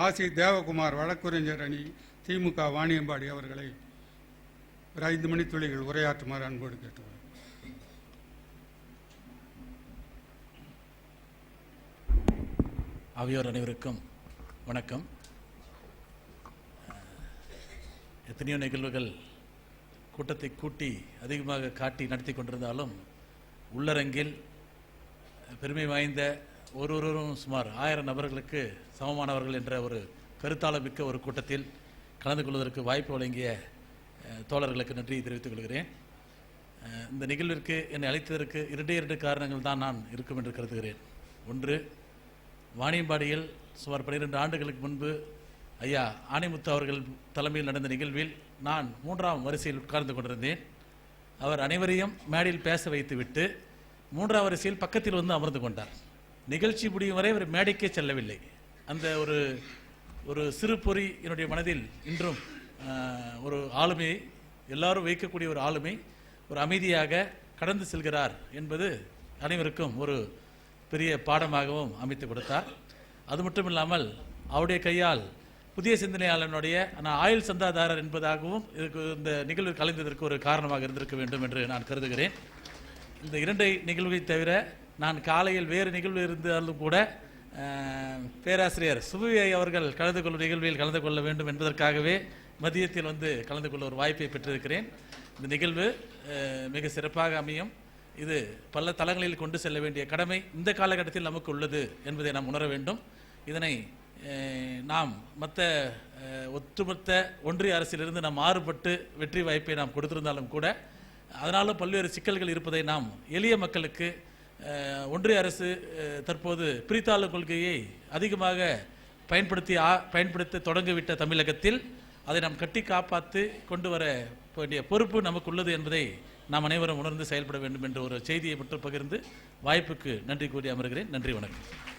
ஆசி தேவகுமார் வழக்குரைஞர் அணி திமுக வாணியம்பாடி அவர்களை ஒரு 5 மணித்துளிகள் உரையாற்றுமாறு அன்போடு கேட்டுள்ளார். அவையோர் அனைவருக்கும் வணக்கம். எத்தனையோ நிகழ்வுகள் கூட்டத்தை கூட்டி அதிகமாக காட்டி நடத்தி கொண்டிருந்தாலும் உள்ளரங்கில் பெருமை வாய்ந்த ஒருவரும் சுமார் 1000 நபர்களுக்கு சமமானவர்கள் என்ற ஒரு கருத்தாளமிக்க ஒரு கூட்டத்தில் கலந்து கொள்வதற்கு வாய்ப்பு வழங்கிய தோழர்களுக்கு நன்றியை தெரிவித்துக் கொள்கிறேன். இந்த நிகழ்விற்கு என்னை அழைத்ததற்கு 2 காரணங்கள் தான் நான் இருக்கும் என்று கருதுகிறேன். ஒன்று, வாணியம்பாடியில் சுமார் 12 ஆண்டுகளுக்கு முன்பு ஐயா ஆணைமுத்து அவர்கள் தலைமையில் நடந்த நிகழ்வில் நான் 3ஆம் வரிசையில் உட்கார்ந்து கொண்டிருந்தேன். அவர் அனைவரையும் மேடையில் பேச வைத்துவிட்டு 3ஆம் வரிசையில் பக்கத்தில் வந்து அமர்ந்து கொண்டார். நிகழ்ச்சி முடியும் வரை அவர் மேடைக்கே செல்லவில்லை. அந்த ஒரு சிறு பொறி என்னுடைய மனதில் இன்றும் ஒரு ஆளுமையை, எல்லாரும் வைக்கக்கூடிய ஒரு ஆளுமை, ஒரு அமைதியாக கடந்து செல்கிறார் என்பது அனைவருக்கும் ஒரு பெரிய பாடமாகவும் அமைத்து கொடுத்தார். அது மட்டும் இல்லாமல் அவருடைய கையால் புதிய சிந்தனையாளனுடைய ஆயுள் சந்தாதாரர் என்பதாகவும் இந்த நிகழ்வு கலைந்ததற்கு ஒரு காரணமாக இருந்திருக்க வேண்டும் என்று நான் கருதுகிறேன். இந்த 2 நிகழ்வை தவிர நான் காலையில் வேறு நிகழ்வு இருந்தாலும் கூட பேராசிரியர் சுபவி அவர்கள் கலந்து கொள்ளும் நிகழ்வில் கலந்து கொள்ள வேண்டும் என்பதற்காகவே மதியத்தில் வந்து கலந்து கொள்ள ஒரு வாய்ப்பை பெற்றிருக்கிறேன். இந்த நிகழ்வு மிக சிறப்பாக அமையும். இது பல தளங்களில் கொண்டு செல்ல வேண்டிய கடமை இந்த காலகட்டத்தில் நமக்கு உள்ளது என்பதை நாம் உணர வேண்டும். இதனை நாம் ஒட்டுமொத்த ஒன்றிய அரசிலிருந்து நாம் மாறுபட்டு வெற்றி வாய்ப்பை நாம் கொடுத்திருந்தாலும் கூட அதனால பல்வேறு சிக்கல்கள் இருப்பதை நாம் எளிய மக்களுக்கு ஒன்றிய அரசு தற்போது பிரித்தாளும் கொள்கையை அதிகமாக பயன்படுத்த தொடங்கிவிட்ட தமிழகத்தில் அதை நாம் கட்டி காப்பாற்றி கொண்டு வர வேண்டிய பொறுப்பு நமக்கு உள்ளது என்பதை நாம் அனைவரும் உணர்ந்து செயல்பட வேண்டும் என்ற ஒரு செய்தியை மட்டும் பகிர்ந்து வாய்ப்புக்கு நன்றி கூறி அமர்கிறேன். நன்றி, வணக்கம்.